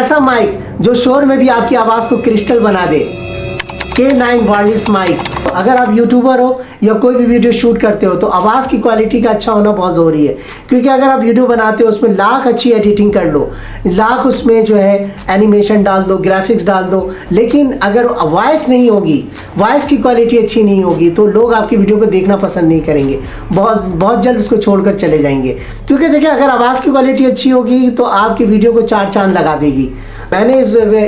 ऐसा माइक जो शोर में भी आपकी आवाज़ को क्रिस्टल बना दे, K9 वायरलेस माइक। अगर आप यूट्यूबर हो या कोई भी वीडियो शूट करते हो तो आवाज़ की क्वालिटी का अच्छा होना बहुत ज़रूरी है, क्योंकि अगर आप वीडियो बनाते हो उसमें लाख अच्छी एडिटिंग कर लो, लाख उसमें जो है एनिमेशन डाल दो, ग्राफिक्स डाल दो, लेकिन अगर वॉइस नहीं होगी, वॉइस की क्वालिटी अच्छी नहीं होगी तो लोग आपकी वीडियो को देखना पसंद नहीं करेंगे, बहुत जल्द उसको छोड़कर चले जाएंगे। क्योंकि देखिए, अगर आवाज़ की क्वालिटी अच्छी होगी तो आपकी वीडियो को चार चांद लगा देगी। मैंने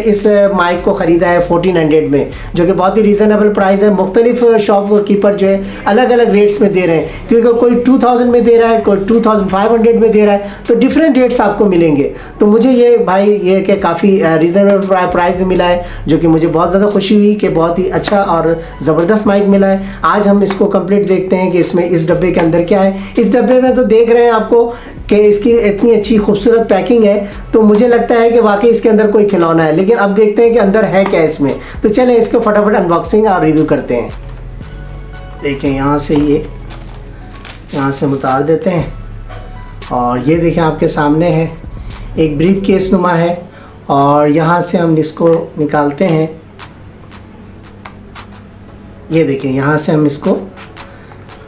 इस माइक को ख़रीदा है 1400 में, जो कि बहुत ही रीज़नेबल प्राइस है। मुख्तलिफ शॉप कीपर जो है अलग अलग रेट्स में दे रहे हैं, क्योंकि कोई 2000 में दे रहा है, कोई 2500 में दे रहा है, तो डिफरेंट रेट्स आपको मिलेंगे। तो मुझे ये भाई ये कि काफ़ी रीज़नेबल प्राइस में मिला है, जो कि मुझे बहुत ज़्यादा खुशी हुई कि बहुत ही अच्छा और ज़बरदस्त माइक मिला है। आज हम इसको कंप्लीट देखते हैं कि इसमें इस डब्बे के अंदर क्या है। इस डब्बे में तो देख रहे हैं आपको कि इसकी इतनी अच्छी खूबसूरत पैकिंग है, तो मुझे लगता है कि वाकई इसके अंदर कोई खिलौना है, लेकिन अब देखते हैं कि अंदर है क्या इसमें। तो चलें इसको फटाफट अनबॉक्सिंग और रिव्यू करते हैं। देखें, यहाँ से यहाँ से हम उतार देते हैं, और ये देखें आपके सामने है, एक ब्रीफ केस नुमा है, और यहाँ से हम इसको निकालते हैं। ये देखें, यहाँ से हम इसको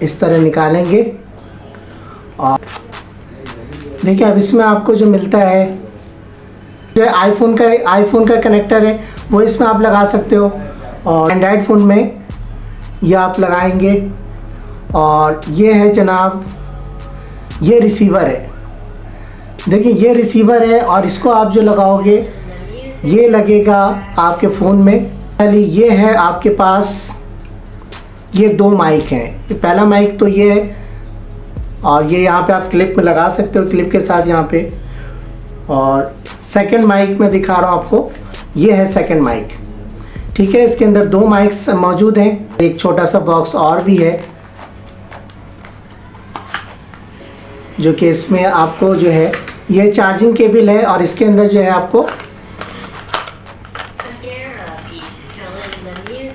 इस तरह निकालेंगे, और देखिए अब इसमें आपको जो मिलता है, जो आईफोन का कनेक्टर है वो इसमें आप लगा सकते हो, और एंड्रॉयड फ़ोन में ये आप लगाएंगे। और ये है जनाब, ये रिसीवर है। देखिए ये रिसीवर है, और इसको आप जो लगाओगे ये लगेगा आपके फ़ोन में। पहले ये है आपके पास, ये दो माइक हैं। पहला माइक तो ये है, और ये यहाँ पे आप क्लिप में लगा सकते हो, क्लिप के साथ यहाँ पे। और सेकंड माइक में दिखा रहा हूँ आपको, ये है सेकंड माइक। ठीक है, इसके अंदर दो माइक्स मौजूद हैं, एक छोटा सा बॉक्स और भी है, जो कि इसमें आपको जो है ये चार्जिंग केबल है, और इसके अंदर जो है आपको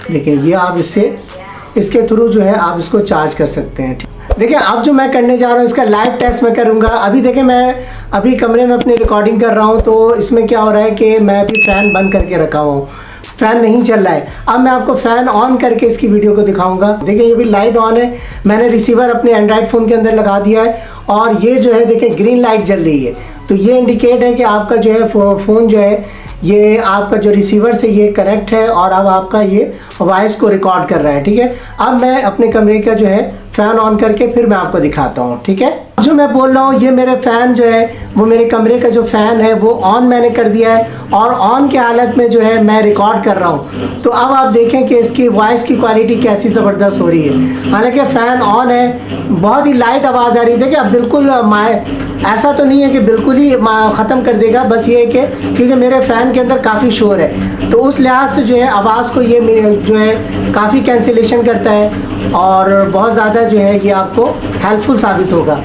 देखिए ये आप इसके थ्रू जो है आप इसको चार्ज कर सकते हैं। देखिए अब जो मैं करने जा रहा हूँ इसका लाइव टेस्ट मैं करूँगा। अभी देखिए मैं अभी कमरे में अपनी रिकॉर्डिंग कर रहा हूँ, तो इसमें क्या हो रहा है कि मैं अभी फ़ैन बंद करके रखा हूँ, फ़ैन नहीं चल रहा है। अब मैं आपको फ़ैन ऑन करके इसकी वीडियो को दिखाऊंगा। देखिए ये भी लाइट ऑन है, मैंने रिसीवर अपने एंड्रॉयड फ़ोन के अंदर लगा दिया है, और ये जो है देखिए ग्रीन लाइट जल रही है, तो ये इंडिकेट है कि आपका जो है फ़ोन जो है ये आपका जो रिसीवर से ये कनेक्ट है, और अब आपका ये वॉइस को रिकॉर्ड कर रहा है। ठीक है, अब मैं अपने कमरे का जो है फ़ैन ऑन करके फिर मैं आपको दिखाता हूँ। ठीक है, जो मैं बोल रहा हूँ ये मेरे फ़ैन जो है वो मेरे कमरे का जो फ़ैन है वो ऑन मैंने कर दिया है, और ऑन के हालत में जो है मैं रिकॉर्ड कर रहा हूँ। तो अब आप देखें कि इसकी वॉइस की क्वालिटी कैसी ज़बरदस्त हो रही है। हालांकि फ़ैन ऑन है, बहुत ही लाइट आवाज़ आ रही है। देखिए अब बिल्कुल ऐसा तो नहीं है कि बिल्कुल ही ख़त्म कर देगा, बस ये है कि क्योंकि मेरे फ़ैन के अंदर काफ़ी शोर है, तो उस लिहाज से जो है आवाज़ को ये जो है काफ़ी कैंसिलेशन करता है, और बहुत ज़्यादा जो है ये आपको हेल्पफुल साबित होगा।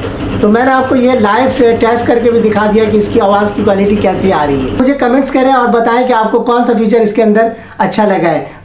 तो मैंने आपको ये लाइव टेस्ट करके भी दिखा दिया कि इसकी आवाज़ की क्वालिटी कैसी आ रही है। मुझे कमेंट्स करें और बताएं कि आपको कौन सा फीचर इसके अंदर अच्छा लगा है।